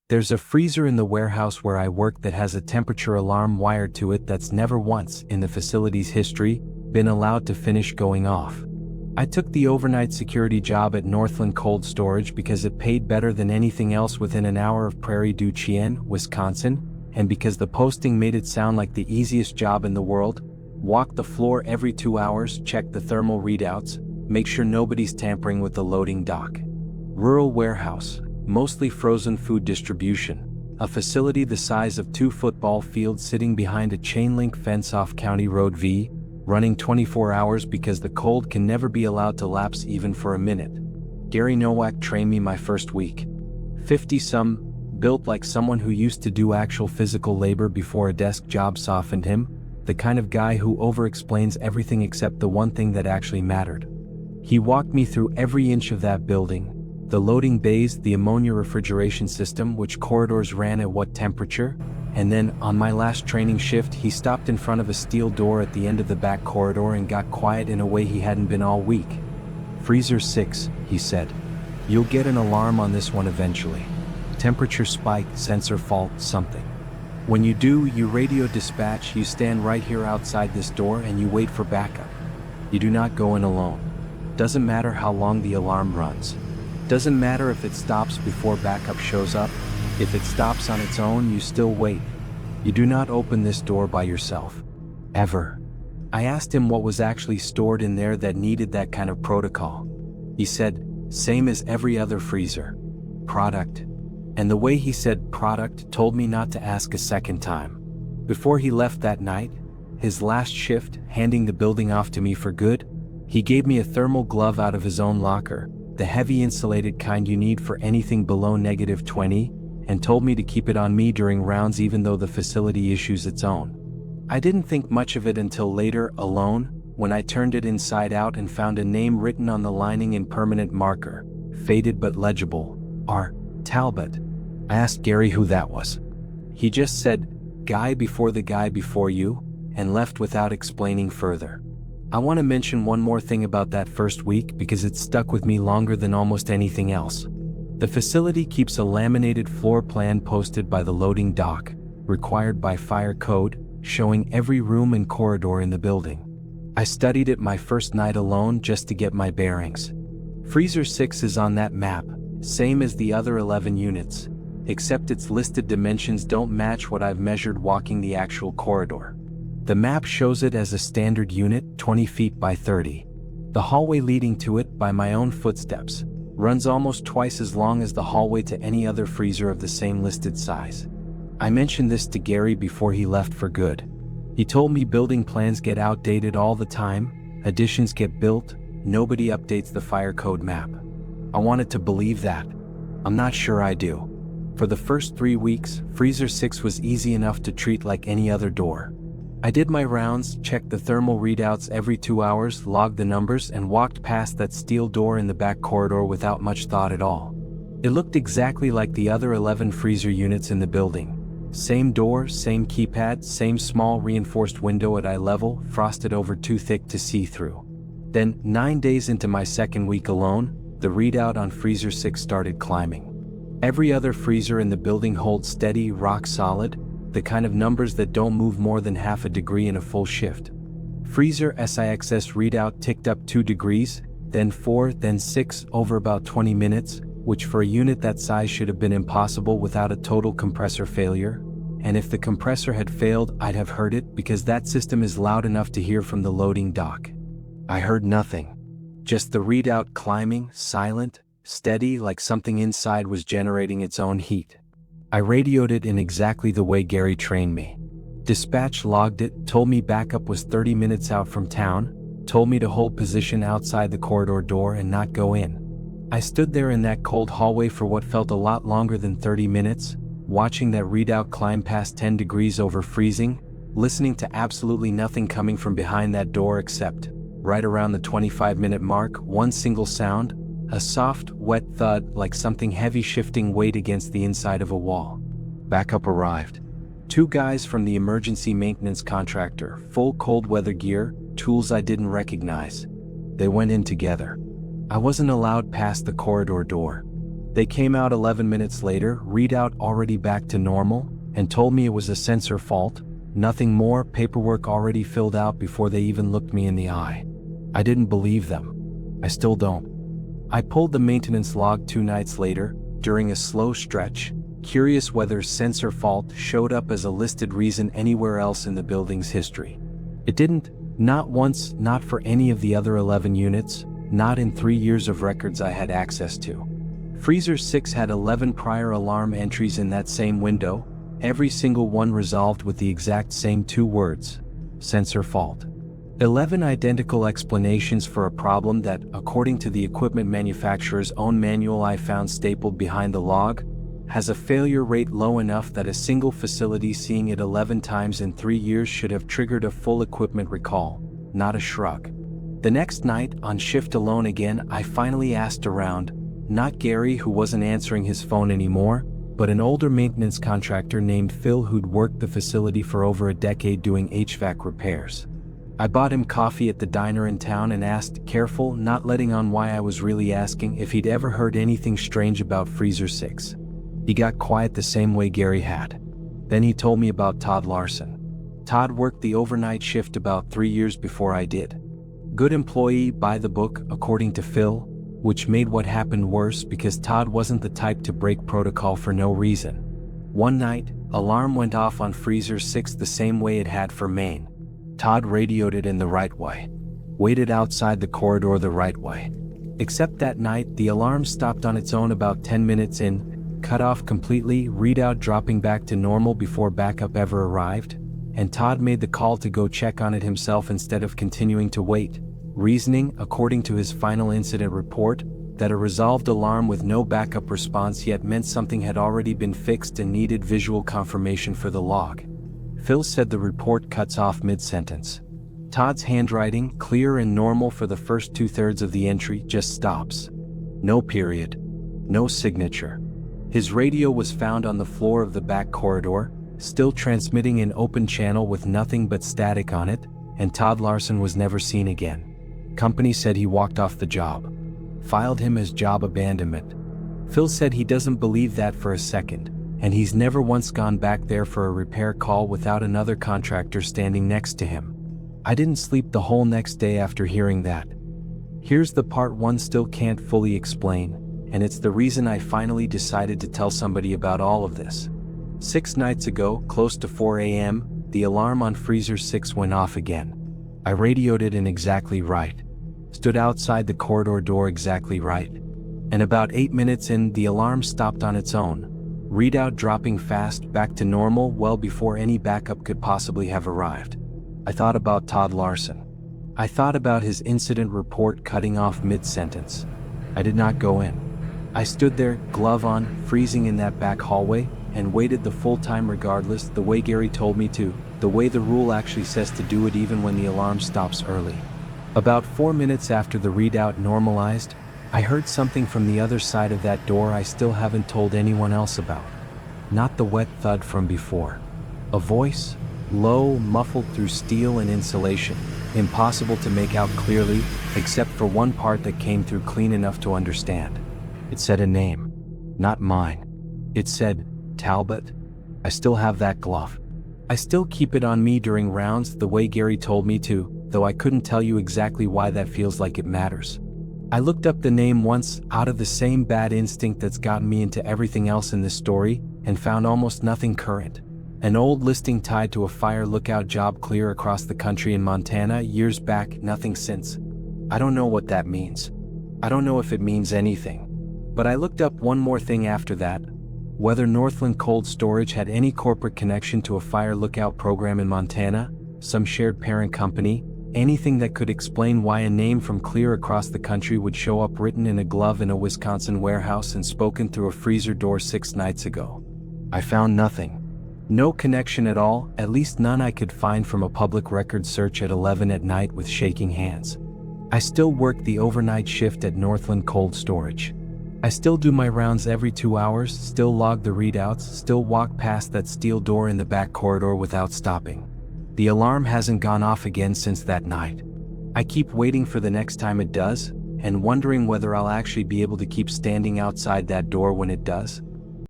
There's a freezer in the warehouse where I work that has a temperature alarm wired to it that's never once, in the facility's history, been allowed to finish going off. I took the overnight security job at Northland Cold Storage because it paid better than anything else within an hour of Prairie du Chien, Wisconsin, and because the posting made it sound like the easiest job in the world. Walk the floor every 2 hours, check the thermal readouts, make sure nobody's tampering with the loading dock. Rural warehouse, mostly frozen food distribution, a facility the size of 2 football fields sitting behind a chain-link fence off County Road V, running 24 hours because the cold can never be allowed to lapse even for a minute. Gary Nowak trained me my first week. 50-some, built like someone who used to do actual physical labor before a desk job softened him, the kind of guy who over-explains everything except the one thing that actually mattered. He walked me through every inch of that building, the loading bays, the ammonia refrigeration system, which corridors ran at what temperature, and then, on my last training shift, he stopped in front of a steel door at the end of the back corridor and got quiet in a way he hadn't been all week. "Freezer 6, he said. "You'll get an alarm on this one eventually. Temperature spike, sensor fault, something. When you do, you radio dispatch, you stand right here outside this door and you wait for backup. You do not go in alone. Doesn't matter how long the alarm runs. Doesn't matter if it stops before backup shows up. If it stops on its own, you still wait. You do not open this door by yourself. Ever." I asked him what was actually stored in there that needed that kind of protocol. He said, "Same as every other freezer. Product." And the way he said product told me not to ask a second time. Before he left that night, his last shift, handing the building off to me for good, he gave me a thermal glove out of his own locker, the heavy insulated kind you need for anything below -20, and told me to keep it on me during rounds even though the facility issues its own. I didn't think much of it until later, alone, when I turned it inside out and found a name written on the lining in permanent marker, faded but legible, R. Talbot. I asked Gary who that was. He just said, "Guy before the guy before you," and left without explaining further. I want to mention one more thing about that first week because it stuck with me longer than almost anything else. The facility keeps a laminated floor plan posted by the loading dock, required by fire code, showing every room and corridor in the building. I studied it my first night alone just to get my bearings. Freezer 6 is on that map, same as the other 11 units, except its listed dimensions don't match what I've measured walking the actual corridor. The map shows it as a standard unit, 20 feet by 30. The hallway leading to it, by my own footsteps, runs almost twice as long as the hallway to any other freezer of the same listed size. I mentioned this to Gary before he left for good. He told me building plans get outdated all the time, additions get built, nobody updates the fire code map. I wanted to believe that. I'm not sure I do. For the first 3 weeks, Freezer 6 was easy enough to treat like any other door. I did my rounds, checked the thermal readouts every 2 hours, logged the numbers, and walked past that steel door in the back corridor without much thought at all. It looked exactly like the other 11 freezer units in the building. Same door, same keypad, same small reinforced window at eye level, frosted over too thick to see through. Then, 9 days into my second week alone, the readout on Freezer 6 started climbing. Every other freezer in the building holds steady, rock solid, the kind of numbers that don't move more than half a degree in a full shift. Freezer SIXS readout ticked up 2 degrees, then 4, then 6 over about 20 minutes, which for a unit that size should have been impossible without a total compressor failure. And if the compressor had failed, I'd have heard it because that system is loud enough to hear from the loading dock. I heard nothing. Just the readout climbing, silent, steady, like something inside was generating its own heat. I radioed it in exactly the way Gary trained me. Dispatch logged it, told me backup was 30 minutes out from town, told me to hold position outside the corridor door and not go in. I stood there in that cold hallway for what felt a lot longer than 30 minutes, watching that readout climb past 10 degrees over freezing, listening to absolutely nothing coming from behind that door except, right around the 25-minute mark, one single sound, a soft, wet thud like something heavy shifting weight against the inside of a wall. Backup arrived. 2 guys from the emergency maintenance contractor, full cold weather gear, tools I didn't recognize. They went in together. I wasn't allowed past the corridor door. They came out 11 minutes later, readout already back to normal, and told me it was a sensor fault, nothing more, paperwork already filled out before they even looked me in the eye. I didn't believe them. I still don't. I pulled the maintenance log 2 nights later, during a slow stretch, curious whether sensor fault showed up as a listed reason anywhere else in the building's history. It didn't, not once, not for any of the other 11 units, not in 3 years of records I had access to. Freezer 6 had 11 prior alarm entries in that same window, every single one resolved with the exact same 2 words: sensor fault. 11 identical explanations for a problem that, according to the equipment manufacturer's own manual I found stapled behind the log, has a failure rate low enough that a single facility seeing it 11 times in 3 years should have triggered a full equipment recall, not a shrug. The next night, on shift alone again, I finally asked around, not Gary, who wasn't answering his phone anymore, but an older maintenance contractor named Phil who'd worked the facility for over a decade doing HVAC repairs. I bought him coffee at the diner in town and asked, careful, not letting on why I was really asking, if he'd ever heard anything strange about Freezer 6. He got quiet the same way Gary had. Then he told me about Todd Larson. Todd worked the overnight shift about 3 years before I did. Good employee, by the book, according to Phil, which made what happened worse because Todd wasn't the type to break protocol for no reason. One night, alarm went off on Freezer 6 the same way it had for Maine. Todd radioed it in the right way. Waited outside the corridor the right way. Except that night, the alarm stopped on its own about 10 minutes in, cut off completely, readout dropping back to normal before backup ever arrived, and Todd made the call to go check on it himself instead of continuing to wait, reasoning, according to his final incident report, that a resolved alarm with no backup response yet meant something had already been fixed and needed visual confirmation for the log. Phil said the report cuts off mid-sentence. Todd's handwriting, clear and normal for the first 2/3 of the entry, just stops. No period. No signature. His radio was found on the floor of the back corridor, still transmitting in open channel with nothing but static on it, and Todd Larson was never seen again. Company said he walked off the job. Filed him as job abandonment. Phil said he doesn't believe that for a second, and he's never once gone back there for a repair call without another contractor standing next to him. I didn't sleep the whole next day after hearing that. Here's the part one still can't fully explain, and it's the reason I finally decided to tell somebody about all of this. 6 nights ago, close to 4 a.m., the alarm on Freezer 6 went off again. I radioed it in exactly right. Stood outside the corridor door exactly right. And about 8 minutes in, the alarm stopped on its own. Readout dropping fast back to normal well before any backup could possibly have arrived. I thought about Todd Larson. I thought about his incident report cutting off mid-sentence. I did not go in. I stood there, glove on, freezing in that back hallway, and waited the full time regardless, the way Gary told me to, the way the rule actually says to do it even when the alarm stops early. About 4 minutes after the readout normalized, I heard something from the other side of that door I still haven't told anyone else about. Not the wet thud from before. A voice, low, muffled through steel and insulation, impossible to make out clearly, except for one part that came through clean enough to understand. It said a name. Not mine. It said, Talbot. I still have that glove. I still keep it on me during rounds the way Gary told me to, though I couldn't tell you exactly why that feels like it matters. I looked up the name once, out of the same bad instinct that's gotten me into everything else in this story, and found almost nothing current. An old listing tied to a fire lookout job clear across the country in Montana years back, nothing since. I don't know what that means. I don't know if it means anything. But I looked up one more thing after that, whether Northland Cold Storage had any corporate connection to a fire lookout program in Montana, some shared parent company, anything that could explain why a name from clear across the country would show up written in a glove in a Wisconsin warehouse and spoken through a freezer door 6 nights ago. I found nothing. No connection at all, at least none I could find from a public record search at 11 at night with shaking hands. I still work the overnight shift at Northland Cold Storage. I still do my rounds every 2 hours, still log the readouts, still walk past that steel door in the back corridor without stopping. The alarm hasn't gone off again since that night. I keep waiting for the next time it does, and wondering whether I'll actually be able to keep standing outside that door when it does.